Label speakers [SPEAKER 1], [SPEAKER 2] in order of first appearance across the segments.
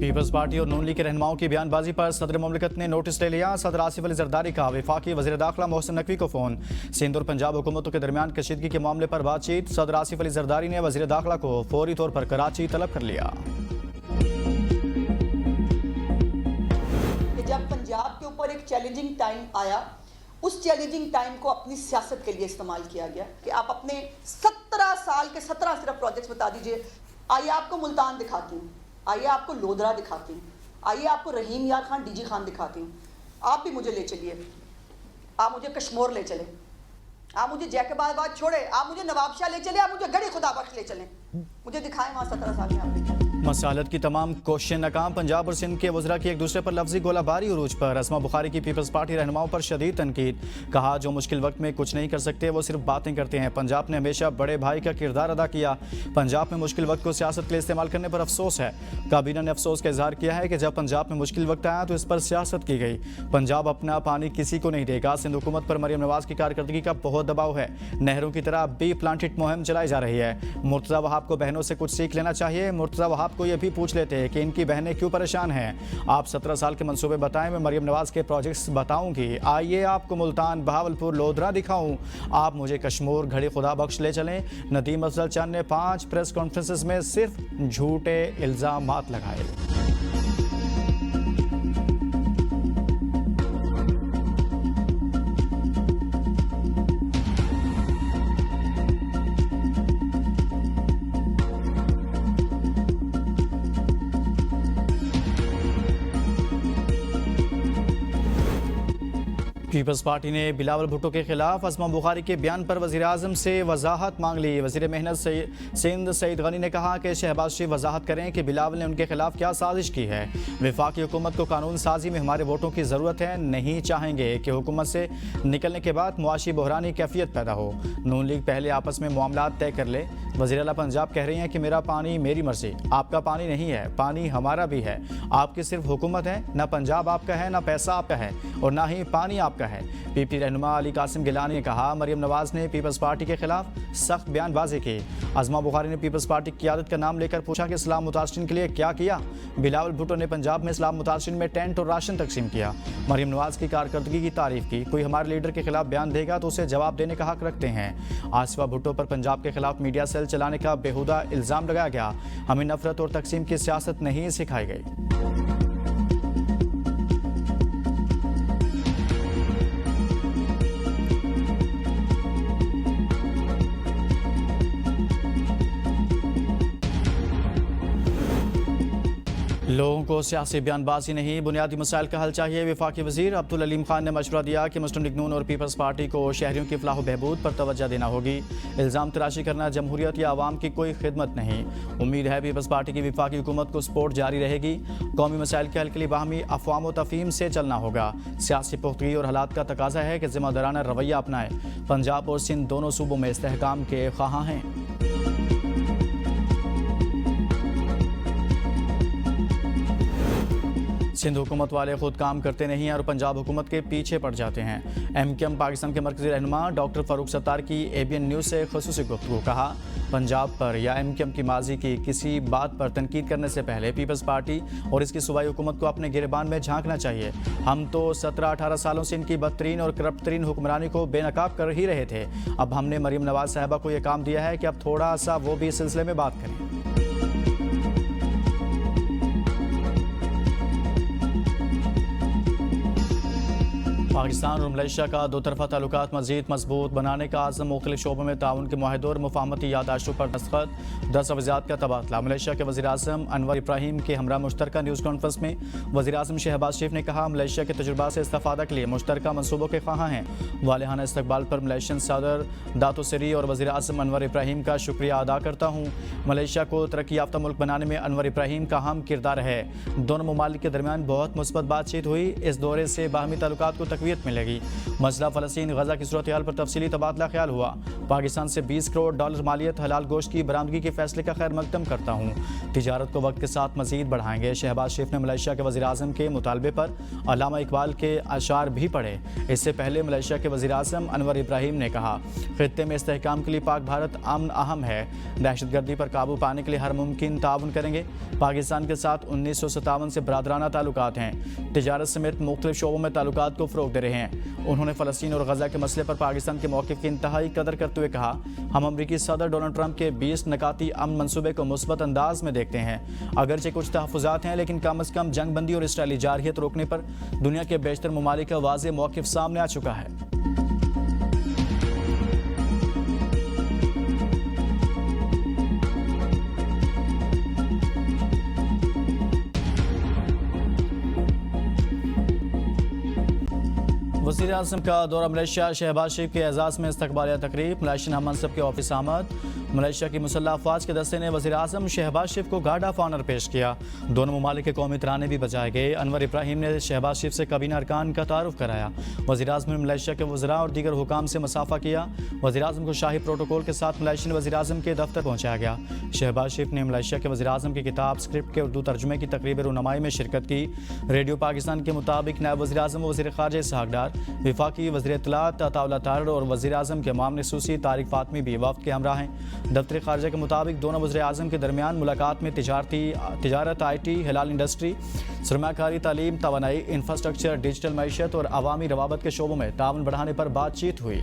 [SPEAKER 1] Peoples party और नून league के रहनुमाओं की बयानबाजी पर सदर मुमलिकत ने नोटिस ले लिया। सदर आसिफ अली जरदारी का वफाकी वज़ीर दाखिला मोहसिन नकवी को फोन। सिंध और पंजाब हुकूमतों के दरमियान कशीदगी के मामले पर बातचीत। सदर आसिफ अली जरदारी ने वज़ीर दाखिला को फौरी तौर पर कराची तलब कर लिया।
[SPEAKER 2] जब पंजाब के ऊपर एक चैलेंजिंग टाइम आया, उस चैलेंजिंग टाइम को अपनी सियासत के लिए इस्तेमाल किया गया कि आप अपने 17 साल के 17 सिर्फ प्रोजेक्ट्स बता दीजिए। आइए आपको मुल्तान दिखाती हूँ, आइए आपको लोधरा दिखाती हूँ, आइए आपको रहीम यार खान डीजी खान दिखाती हूँ। आप भी मुझे ले चलिए, आप मुझे कश्मीर ले चलें, आप मुझे जैकबाबाद छोड़े, आप मुझे नवाबशाह ले चले, आप मुझे गढ़ी खुदाबख्श ले चलें, मुझे दिखाएं वहाँ 17 साल में आपने।
[SPEAKER 1] मसालत की तमाम कोशिशें नाकाम। पंजाब और सिंध के वज़रा की एक दूसरे पर लफ्जी गोलाबारी उरूज पर। असमा बुखारी की पीपल्स पार्टी रहनुमाओं पर शदीद तनकीद। कहा जो मुश्किल वक्त में कुछ नहीं कर सकते वो सिर्फ बातें करते हैं। पंजाब ने हमेशा बड़े भाई का किरदार अदा किया। पंजाब में मुश्किल वक्त को सियासत के लिए इस्तेमाल करने पर अफसोस है। काबीना ने अफसोस का इजहार किया है कि जब पंजाब में मुश्किल वक्त आया तो इस पर सियासत की गई। पंजाब अपना पानी किसी को नहीं देगा। सिंध हुकूमत पर मरियम नवाज की कारकर्दगी का बहुत दबाव है। नहरों की तरह बी प्लांटेड मुहिम चलाई जा रही है। मुर्तज़ा वहाब को बहनों से कुछ सीख लेना चाहिए। मुर्तज़ा वहाब को यह भी पूछ लेते कि इनकी बहनें क्यों परेशान हैं। आप 17 साल के मंसूबे बताएं, मैं मरियम नवाज के प्रोजेक्ट्स बताऊंगी। आइए आपको मुल्तान, बहावलपुर, लोधरा दिखाऊं। आप मुझे कश्मीर, घड़ी खुदा बख्श ले चलें। नदीम अफजल चंद ने 5 प्रेस कॉन्फ्रेंसेस में सिर्फ झूठे इल्जामात लगाए। पीपल्स पार्टी ने बिलावल भुट्टो के खिलाफ असमा बुखारी के बयान पर वज़ीर आज़म से वजाहत मांग ली। वज़ीर मेहनत सिंध सईद गनी ने कहा कि शहबाज शरीफ वजाहत करें कि बिलावल ने उनके खिलाफ क्या साजिश की है। वफाकी हुकूमत को कानून साजी में हमारे वोटों की ज़रूरत है। नहीं चाहेंगे कि हुकूमत से निकलने के बाद मुआशी बहरानी कैफियत पैदा हो। नून लीग पहले आपस में मामलात तय कर ले। वज़ीर आला पंजाब कह रही हैं कि मेरा पानी मेरी मर्जी। आपका पानी नहीं है, पानी हमारा भी है। आपकी सिर्फ हुकूमत है, ना पंजाब आपका है, ना पैसा आपका है और ना ही पानी आपका है। पीपी रहनुमा अली कासिम गिलानी ने कहा मरियम नवाज ने पीपल्स पार्टी के खिलाफ सख्त बयानबाजी की। असमा बुखारी ने पीपल्स पार्टी की क़यादत का नाम लेकर पूछा कि इस्लाम मुतासरीन के लिए क्या किया। बिलावल भुट्टो ने पंजाब में इस्लाम मुतासरीन में टेंट और राशन तकसीम किया। मरियम नवाज की कारकर्दगी की तारीफ की। कोई हमारे लीडर के खिलाफ बयान देगा तो उसे जवाब देने का हक रखते हैं। आसिफा भुट्टो पर पंजाब के खिलाफ मीडिया सेल चलाने का बेहुदा इल्ज़ाम लगाया गया। हमें नफरत और तकसीम की सियासत नहीं सिखाई गई। लोगों को सियासी बयानबाजी नहीं, बुनियादी मसाइल का हल चाहिए। वफाकी वज़ीर अब्दुल अलीम खान ने मशवरा दिया कि मुस्लिम लीग नून और पीपल्स पार्टी को शहरियों की फलाह बहबूद पर तवज्जो देना होगी। इल्ज़ाम तराशी करना जमहूरियत या आवाम की कोई खिदमत नहीं। उम्मीद है पीपल्स पार्टी की वफाकी हुकूमत को सपोर्ट जारी रहेगी। कौमी मसाइल के हल के लिए बाहमी अफ़वाम व तफ़हीम से चलना होगा। सियासी पुख्तगी और हालात का तकाजा है कि ज़िम्मेदाराना रवैया अपनाएं। पंजाब और सिंध दोनों सूबों में इस्तेहकाम के ख्वाहां हैं। सिंध हुकूमत वाले खुद काम करते नहीं हैं और पंजाब हुकूमत के पीछे पड़ जाते हैं। MKM पाकिस्तान के मरकज़ी रहनुमा डॉक्टर फ़ारूक सत्तार की ABN न्यूज़ से ख़ुसूसी गुफ्तगू। कहा पंजाब पर या MKM की माजी की किसी बात पर तनकीद करने से पहले पीपल्स पार्टी और इसकी सूबाई हुकूमत को अपने गिरबान में झांकना चाहिए। हम तो 17-18 सालों से इनकी बदतरीन और करप्ट तरीन हुक्मरानी को बेनकाब कर ही रहे थे। अब हमने मरियम नवाज साहिबा को यह काम दिया है कि अब थोड़ा सा वो भी इस सिलसिले में बात करें। पाकिस्तान और मलेशिया का दो तरफा ताल्लुकात मज़ीद मजबूत बनाने का आज़म, मुख्तलिफ शोबों में ताउन के मुआहदों और मुफाहमती याददाश्तों पर दस्तखत। 10 अवज़ात का तबादला। मलेशिया के वज़ीर आज़म अनवर इब्राहीम के हमरा मुश्तरका न्यूज़ कॉन्फ्रेंस में वज़ीर आज़म शहबाज शरीफ ने कहा मलेशिया के तजुर्बा से इस्तिफ़ादा के लिए मुश्तरका मनसूबों के ख्वाहां हैं। वालिहाना इस्तकबाल पर मलेशियन सदर दातो सरी और वज़ीर आज़म अनवर इब्राहीम का शुक्रिया अदा करता हूँ। मलेशिया को तरक्की याफ्ता मुल्क बनाने में अनवर इब्राहीम का अहम किरदार है। दोनों ममालिक के दरमियान बहुत मुस्बत बातचीत हुई। इस दौरे से बाहमी ताल्लुकात को तकवीत तकवीत मिलेगी। मसला फ़लस्तीन गजा की सूरत हाल पर तफसीली तबादला ख्याल हुआ। पाकिस्तान से 20 करोड़ डॉलर मालियत हलाल गोश्त की बरामदगी के फैसले का खैर मकदम करता हूँ। तिजारत को वक्त के साथ मजीद बढ़ाएंगे। शहबाज शरीफ ने मलेशिया के वज़ीर-ए-आज़म के मुतालबे पर अल्लामा इकबाल के अशार भी पढ़े। इससे पहले मलेशिया के वज़ीर-ए-आज़म अनवर इब्राहिम ने कहा, खित्ते में इस्तेहकाम के लिए पाक भारत अमन अहम है। दहशतगर्दी पर काबू पाने के लिए हर मुमकिन ताउन करेंगे। पाकिस्तान के साथ 1957 से बरादराना ताल्लुकात हैं। तिजारत समेत मुख्तलिफ शोबों में ताल्लुकात को फ़रोग़ दे रहे हैं। उन्होंने फ़लस्तीन और गजा के मसले पर पाकिस्तान के मौक़िफ़ की इंतहाई कदर करते हुए कहा, हम अमरीकी सदर डोनाल्ड ट्रंप के 20 नकाती अमन मनसूबे को मुस्बत अंदाज में देखते हैं। अगरचे कुछ तहफ़्फ़ुज़ात हैं, लेकिन कम अज़ कम जंग बंदी और इसराइली जारहियत रोकने पर दुनिया के बेशतर ममालिक का वाज़ेह मौक़िफ़ सामने आ चुका है। वज़ीर-ए-आज़म का दौरा मलेशिया। शहबाज शरीफ के एजाज़ में इस्तक़बालिया तकरीब। मलेशियन हम मनसब के ऑफिस आमद। मलेशिया की मुसल्लह अफ़वाज के दस्ते ने वज़ीर-ए-आज़म शहबाज शरीफ को गार्ड ऑफ ऑनर पेश किया। दोनों ममालिक के कौमी तराने भी बजाए गए। अनवर इब्राहिम ने शहबाज शरीफ से काबीना अरकान का तारुफ कराया। वज़ीर-ए-आज़म ने मलेशिया के वज़रा और दीगर हुकाम से मुसाफ़ा किया। वज़ीर-ए-आज़म को शाही प्रोटोकॉल के साथ मलेशियन वज़ीर-ए-आज़म के दफ्तर पहुँचाया गया। शहबाज शरीफ ने मलेशिया के वज़ीर-ए-आज़म की किताब स्क्रिप्ट के उर्दू तर्जुमे की तकरीब रुनमाई में शिरकत की। रेडियो पाकिस्तान के मुताबिक नायब वज़ीर-ए-आज़म व वज़ीर ख़ारिजा इसहाक़ डार, वफ़ाक़ी वज़ीर इत्तलात अताउल्लाह तारड़ और वज़ीर-ए-आज़म के मामले खसूसी तारिक फ़ातमी भी वफ़द के हमरा हैं। दफ्तर ख़ारिजा के मुताबिक दोनों वज़ीर-ए-आज़म के दरमियान मुलाकात में तिजारत, IT, हलाल इंडस्ट्री, सरमायाकारी, तालीम, तवानाई, इंफ्रास्ट्रक्चर, डिजिटल मईशत और अवामी रवाबत के शोबों में ताउन बढ़ाने पर बातचीत हुई।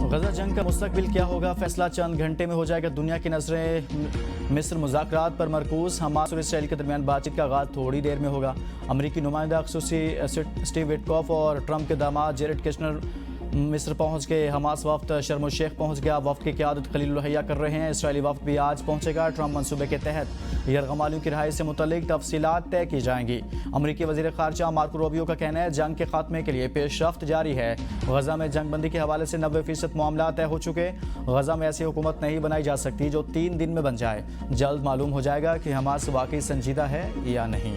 [SPEAKER 1] गजा जंग का मुस्तकबिल क्या होगा, फैसला चंद घंटे में हो जाएगा। दुनिया की नजरें मिस्र मुज़ाकरात पर मरकूज। हमास और इसराइल के दरमियान बातचीत का आगाज़ थोड़ी देर में होगा। अमरीकी नुमाइंदा ख़ुसूसी स्टीव विटकॉफ और ट्रंप के दामाद जेरेड कुशनर मिस्र पहुंच गए। हमास वफ्द शर्म शेख पहुंच गया। वफ्द की क़यादत खलील हैया कर रहे हैं। इसराइली वफ्द भी आज पहुंचेगा। ट्रंप मनसूबे के तहत यरगमालियों की रिहाई से मुतल्लिक तफसीलात तय की जाएंगी। अमरीकी वज़ीर ख़ारिजा मार्को रूबियो का कहना है, जंग के खात्मे के लिए पेशरफ्त जारी है। गजा में जंग बंदी के हवाले से 90% मामला तय हो चुके। गजा में ऐसी हुकूमत नहीं बनाई जा सकती जो 3 दिन में बन जाए। जल्द मालूम हो जाएगा कि हमास वाकई संजीदा है या नहीं।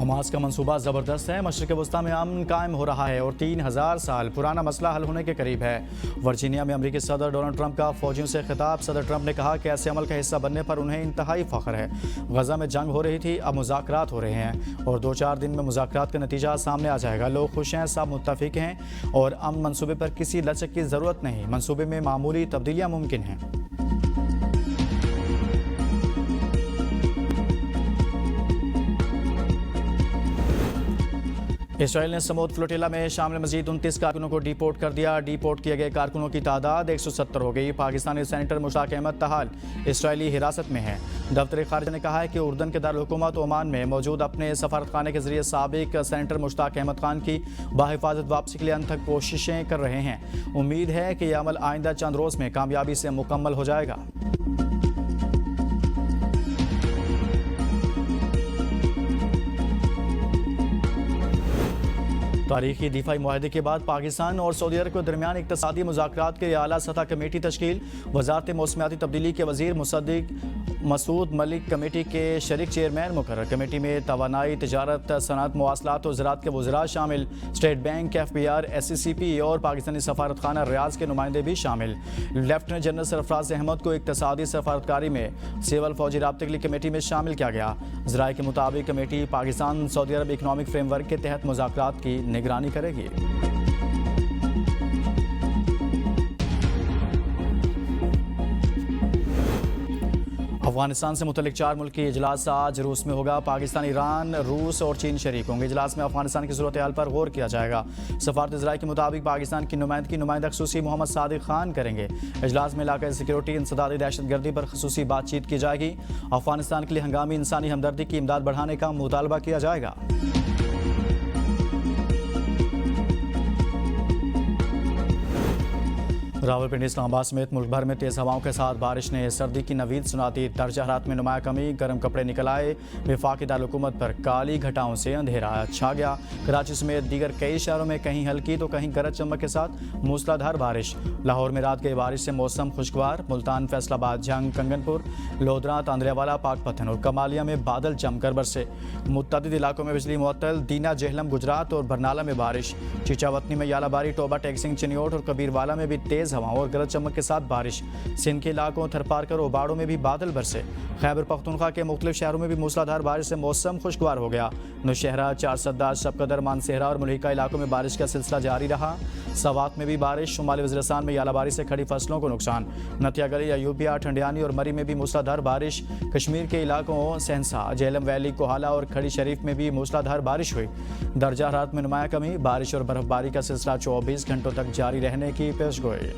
[SPEAKER 1] हमास का मंसूबा ज़बरदस्त है। मशरिक़ वस्ता में अमन कायम हो रहा है और 3000 साल पुराना मसला हल होने के करीब है। वर्जीनिया में अमरीकी सदर डोनाल्ड ट्रंप का फ़ौजियों से खिताब। सदर ट्रंप ने कहा कि ऐसे अमल का हिस्सा बनने पर उन्हें इंतहाई फ़ख्र है। गजा में जंग हो रही थी, अब मुज़ाकरात हो रहे हैं और 2-4 दिन में मुज़ाकरात का नतीजा सामने आ जाएगा। लोग खुश हैं, सब मुत्तफ़िक़ हैं और अमन मंसूबे पर किसी लचक की ज़रूरत नहीं। मंसूबे में मामूली तब्दीलियाँ मुमकिन हैं। इसराइल ने समूद फ्लोटिला में शामिल मजीद 29 कारकुनों को डिपोर्ट कर दिया। डिपोर्ट किए गए कारकुनों की तादाद 170 हो गई। पाकिस्तानी सेनेटर मुश्ताक अहमद तहाल इसराइली हिरासत में है। दफ्तर ख़ारिजा ने कहा है कि उर्दन के दारुल-हुकूमत ओमान में मौजूद अपने सफारतखाने के जरिए साबिक सेनेटर मुश्ताक अहमद खान की बाहिफाजत वापसी के लिए अनथक कोशिशें कर रहे हैं। उम्मीद है कि यह अमल आइंदा चंद रोज़ में कामयाबी से मुकम्मल हो जाएगा। तारीखी दिफाई मुआहदे के बाद पाकिस्तान और सऊदी अरब के दरमियान इक़्तिसादी मुज़ाकरात के लिए आला सतह कमेटी तश्कील। वज़ारत मौसमियाती तब्दीली के वज़ीर मसूद मलिक कमेटी के शरीक चेयरमैन मुकर्रर। कमेटी में तवानाई, तिजारत, सनअत, मवासलात और ज़राअत के वज़रा शामिल। स्टेट बैंक, FBR, SCCP और पाकिस्तानी सफारतखाना रियाज के नुमाइंदे भी शामिल। लेफ्टिनेंट जनरल सरफराज अहमद को इक़्तिसादी सफारतकारी में सिविल फ़ौजी राब्ते के लिए कमेटी में शामिल किया गया। ज़राए के मुताबिक कमेटी पाकिस्तान सऊदी अरब इकनॉमिक फ्रेमवर्क के तहत मुज़ाकरात की निगरानी करेगी। अफगानिस्तान से मुतल्लिक 4 मुल्क की इजलास आज रूस में होगा। पाकिस्तान, ईरान, रूस और चीन शरीक होंगे। इजलास में अफगानिस्तान की सूरत हाल पर गौर किया जाएगा। सफारत इज़राइल के मुताबिक पाकिस्तान की नुमाइंदा खसूसी मोहम्मद सादिक खान करेंगे। इजलास में इलाक़ाई सिक्योरिटी, इंसदादी दहशतगर्दी पर खसूसी बातचीत की जाएगी। अफगानिस्तान के लिए हंगामी इंसानी हमदर्दी की इमदाद बढ़ाने का मुतालबा किया जाएगा। रावलपिंडी इस्लामाबाद समेत मुल्क भर में तेज़ हवाओं के साथ बारिश ने सर्दी की नवीद सुना दी। दर्जा हरारत में नुमाया कमी, गर्म कपड़े निकल आए। वफाकी दारुलहुकूमत पर काली घटाओं से अंधेरा छा गया। कराची समेत दीगर कई शहरों में कहीं हल्की तो कहीं गरज चमक के साथ मूसलाधार बारिश। लाहौर में रात के बारिश से मौसम खुशगवार। मुल्तान, फैसलाबाद, जंग, कंगनपुर, लोधरा, तांदरियावाला, पाकपतन और कमालिया में बादल जमकर बरसे। मुतअद्दिद इलाकों में बिजली मुअत्तल। दीना, जेहलम, गुजरात और बरनाला में बारिश। चीचावतनी में यालाबारी, टोबा, टेक्सिंग, चिनियोट और कबीरवाला में भी तेज हवाओं और गरज चमक के साथ बारिश। सिंध के इलाकों थरपारकर और बाड़ों में भी बादल बरसे। खैबर पख्तूनख्वा के मुख्तलिफ शहरों में भी मूसलाधार बारिश से मौसम खुशगवार हो गया। नौशहरा, चारसद्दा, शबकदर, मानसेहरा और मुल्हिका इलाकों में बारिश का सिलसिला जारी रहा। सवात में भी बारिश। शुमाली वज़ीरिस्तान में यालाबारी से खड़ी फसलों को नुकसान। नतिया गली, अयूबिया, ठंडियानी और मरी में भी मूसलाधार बारिश। कश्मीर के इलाकों सहनसा, जेहलम वैली, कोहाला और खड़ी शरीफ में भी मूसलाधार बारिश हुई। दर्जा हरारत में नुमाया कमी। बारिश और बर्फबारी का सिलसिला 24 घंटों तक जारी रहने की पेशगोई।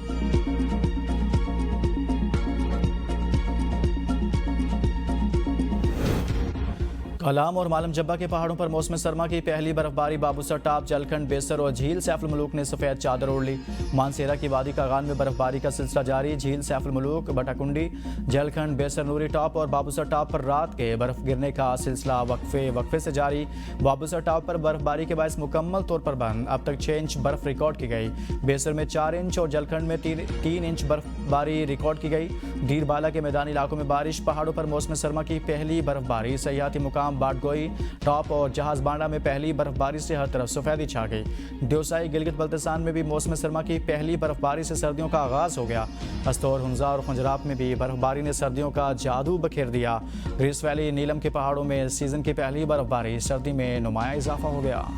[SPEAKER 1] कलाम और मालम जब्बा के पहाड़ों पर मौसम सरमा की पहली बर्फबारी। बाबूसर टाप, जलखंड, बेसर और झील सैफुल मुलूक ने सफ़ेद चादर ओढ़ ली। मानसेरा की वादी कागान में बर्फबारी का सिलसिला जारी। झील सैफुल मुलूक, बटाकुंडी, जलखंड, बेसर, नूरी टाप और बाबूसर टाप पर रात के बर्फ गिरने का सिलसिला वक्फे से जारी। बाबूसर टाप पर बर्फबारी के बायस मुकम्मल तौर पर बंद। अब तक 6 इंच बर्फ रिकॉर्ड की गई। बेसर में 4 इंच और जलखंड में 3 इंच बर्फबारी रिकॉर्ड की गई। डीरबाला के मैदानी इलाकों में बारिश। पहाड़ों पर मौसम सरमा की पहली बर्फबारी। सयाहती मुकाम बाटगोई, टॉप और जहाज बांडा में पहली बर्फबारी से हर तरफ सफेदी छा गई। देवसाई, गिलगित बल्तिस्तान में भी मौसम सरमा की पहली बर्फबारी से सर्दियों का आगाज हो गया। अस्तौर, हुंजा और खुंजरात में भी बर्फबारी ने सर्दियों का जादू बखेर दिया। ग्रीस वैली, नीलम के पहाड़ों में सीजन की पहली बर्फबारी। सर्दी में नुमाया इजाफा हो गया।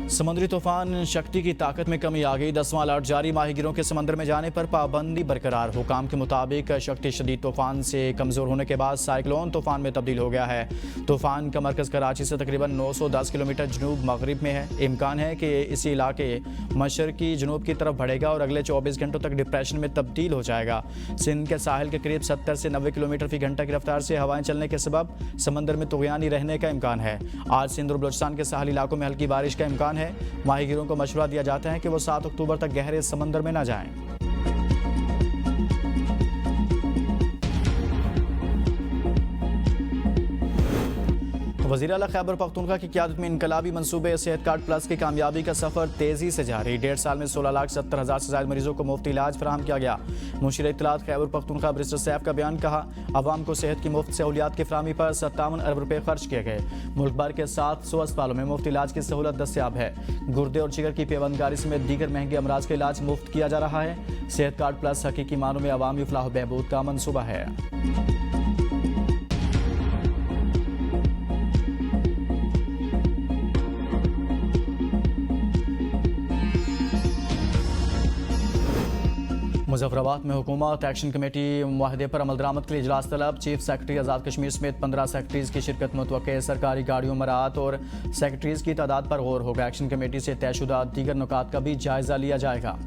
[SPEAKER 1] समुद्री तूफान शक्ति की ताकत में कमी आ गई। 10वां अलर्ट जारी। माहीगिरों के समंदर में जाने पर पाबंदी बरकरार। हुकाम के मुताबिक शक्ति शदीद तूफान से कमज़ोर होने के बाद साइक्लोन तूफान में तब्दील हो गया है। तूफान का मरकज़ कराची से तकरीबन 910 किलोमीटर जनूब मगरिब में है। इम्कान है कि इसी इलाके मशरकी जनूब की तरफ बढ़ेगा और अगले 24 घंटों तक डिप्रेशन में तब्दील हो जाएगा। सिंध के साहिल के करीब 70 से 90 किलोमीटर फी घंटा की रफ्तार से हवाएं चलने के सबब समंदर में तुग़यानी रहने का इम्कान है। आज सिंध और बलूचिस्तान के साहली इलाकों में हल्की बारिश का इम्कान है। माहीगिरों को मशवरा दिया जाता है कि वो 7 अक्टूबर तक गहरे समंदर में न जाएं। वज़ीर आला खैबर पख्तूनख्वा की क़यादत में इनकलाबी मंसूबे सेहत कार्ड प्लस की कामयाबी का सफ़र तेज़ी से जारी। 1.5 साल में 16,70,000 से ज़ायद मरीजों को मुफ्त इलाज फराहम किया गया। मुशीर इत्तलात खैबर पख्तूनख्वा बैरिस्टर सैफ का बयान। कहा, अवाम को सेहत की मुफ्त सहूलियात की फराहमी पर 57 अरब रुपये खर्च किए गए। मुल्क भर के 700 अस्पतालों में मुफ्त इलाज की सहूलत दस्तयाब है। गुर्दे और जिगर की पेवंदगारी समेत दीगर महंगे अमराज का इलाज मुफ्त किया जा रहा है। सेहत कार्ड प्लस हकीकी मानों में अवामी फलाह बहबूद का मनसूबा है। मुजफ्फराबाद में हुकूमत एक्शन कमेटी मुआहदे पर अमल दरामद के लिए इजलास तलब। चीफ सेक्रेटरी आज़ाद कश्मीर समेत 15 सेक्रेटरीज की शिरकत मुतवक्के। सरकारी गाड़ियों मराहत और सेक्रेटरीज की तादाद पर गौर होगा। एक्शन कमेटी से तयशुदा दीगर नुकात का भी जायजा लिया जाएगा।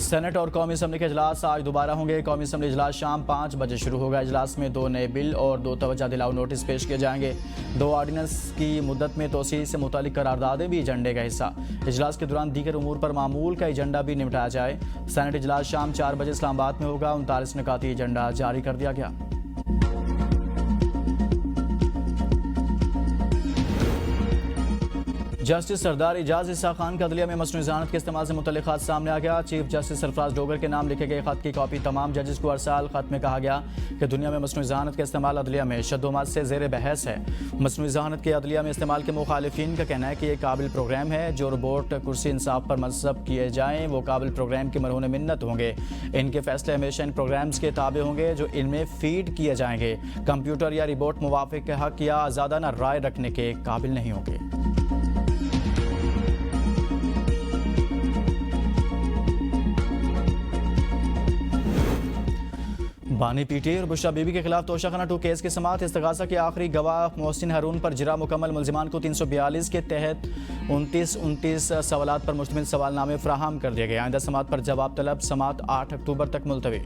[SPEAKER 1] सेनेट और कौमी असम्बली के इजलास आज दोबारा होंगे। कौमी असम्बली इजलास शाम 5 बजे शुरू होगा। इजलास में 2 नए बिल और 2 तवज्जो दिलाओ नोटिस पेश किए जाएंगे। 2 ऑर्डिनेंस की मुद्दत में तोसी से मुतालिक करारदादें भी एजेंडे का हिस्सा। इजलास के दौरान दीगर उमूर पर मामूल का एजेंडा भी निपटाया जाए। सेनेट इजलास शाम 4 बजे इस्लामाबाद में होगा। 39 निकाती एजेंडा जारी कर दिया गया। जस्टिस सरदार इजाज इसा खान का अदलिया में मसनूई ज़हानत के इस्तेमाल से मुतल्लिक़ ख़त सामने आ गया। चीफ जस्टिस सरफराज डोगर के नाम लिखे गए ख़त की कॉपी तमाम जजेस को अरसाल। ख़त में कहा गया कि दुनिया में मसनूई ज़हानत का इस्तेमाल अदलिया में शद्दोमात से ज़ेर बहस है। मसनूई ज़हानत के अदलिया में इस्तेमाल के मुखालिफिन का कहना है कि एक काबिल प्रोग्राम है। जो रोबोट कुर्सी इंसाफ पर मनसब किए जाएँ वो काबिल प्रोग्राम के मरहून मिन्नत होंगे। इनके फैसले हमेशा इन प्रोग्राम्स के ताबे होंगे जो इनमें फीड किए जाएंगे। कंप्यूटर या रिबोट मुवाफ़िक के हक़ या आज़ादाना राय रखने के काबिल नहीं होंगे। बानी पीटीआई और बुशरा बीबी के खिलाफ तोशाखाना 2 केस की समाअत। इस्तगासा के आखिरी गवाह मोहसिन हारून पर जरा मुकम्मल मुलजिमान को 342 के तहत 29 सवालात पर मुश्तमिल सवालनामे फराहम कर दिए गए। आइंदा समाअत पर जवाब तलब। समाअत 8 अक्टूबर तक मुलतवी।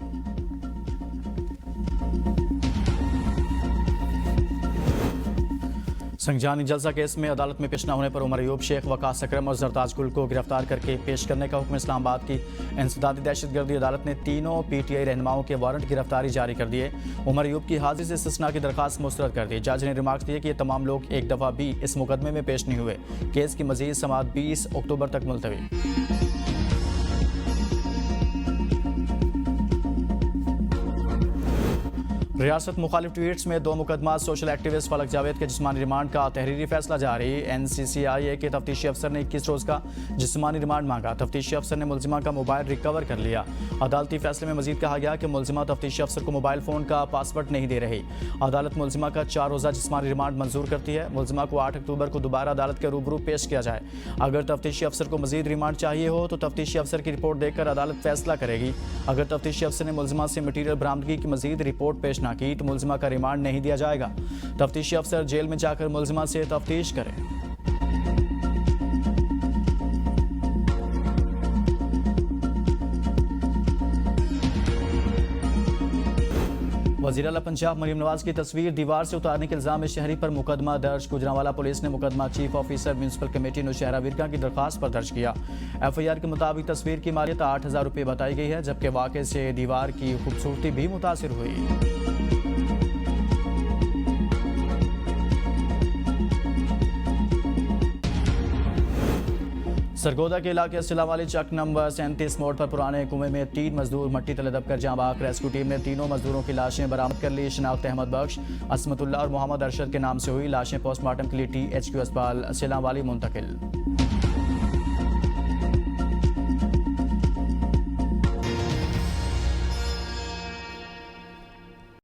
[SPEAKER 1] संजानी जलसा केस में अदालत में पेश न होने पर उमर अयूब, शेख वकास अकरम और जरताज गुल को गिरफ्तार करके पेश करने का हुक्म। इस्लामाबाद की इंसदादी दहशतगर्दी अदालत ने तीनों पीटीआई रहनुमाओं के वारंट गिरफ्तारी जारी कर दिए। उमर अयूब की हाजिरी से इस्तिस्ना की दरखास्त मुस्तरद कर दी। जज ने रिमार्क दिए कि ये तमाम लोग एक दफ़ा भी इस मुकदमे में पेश नहीं हुए। केस की मजीद समाअत 20 अक्टूबर तक मुलतवी। रियासत मुखालिफ ट्वीट्स में 2 मुकदमा सोशल एक्टिविस्ट फलक जावेद के जिस्मानी रिमांड का तहरीरी फैसला जारी। NCCIA के तफ्तीशी अफसर ने 21 रोज़ का जिस्मानी रिमांड मांगा। तफ्तीशी अफसर ने मुलजिमा का मोबाइल रिकवर कर लिया। अदालती फैसले में मजीद कहा गया कि मुलजिमा तफ्तीशी अफसर को मोबाइल फ़ोन का पासवर्ड नहीं दे रही। अदालत मुलजिमा का 4 रोज़ा जिस्मानी रिमांड मंजूर करती है। मुलजिमा को 8 अक्टूबर को दोबारा अदालत के रूबरू पेश किया जाए। अगर तफ्तीशी अफसर को मजीद रिमांड चाहिए हो तो तफ्तीशी अफसर की रिपोर्ट देखकर अदालत फैसला करेगी। अगर तफ्तीशी अफसर ने मुलजिमा से मटीरियल बरामदगी की मजीद रिपोर्ट पेश न की तो मुलजिमा का रिमांड नहीं दिया जाएगा। तफ्तीशी अफसर जेल में जाकर मुलजिमा से तफ्तीश करें। वज़ीर आला पंजाब मरीम नवाज की तस्वीर दीवार से उतारने के इल्जाम में शहरी पर मुकदमा दर्ज। गुजरांवाला पुलिस ने मुकदमा chief officer municipal committee Nowshera Virka की दरखास्त पर दर्ज किया। FIR के मुताबिक तस्वीर की मालियत 8,000 रुपये बताई गई है, जबकि वाक़े से दीवार की खूबसूरती भी मुतासिर हुई। सरगोदा के इलाके सिला वाली चक नंबर 37 मोड़ पर पुराने कुएं में 3 मजदूर मट्टी तले दबकर जाँ बाक। रेस्क्यू टीम ने तीनों मजदूरों की लाशें बरामद कर ली। शनाख्त अहमद बख्श, असमतुल्लाह और मोहम्मद अरशद के नाम से हुई। लाशें पोस्टमार्टम के लिए THQ अस्पताल सिला वाली मुंतकिल।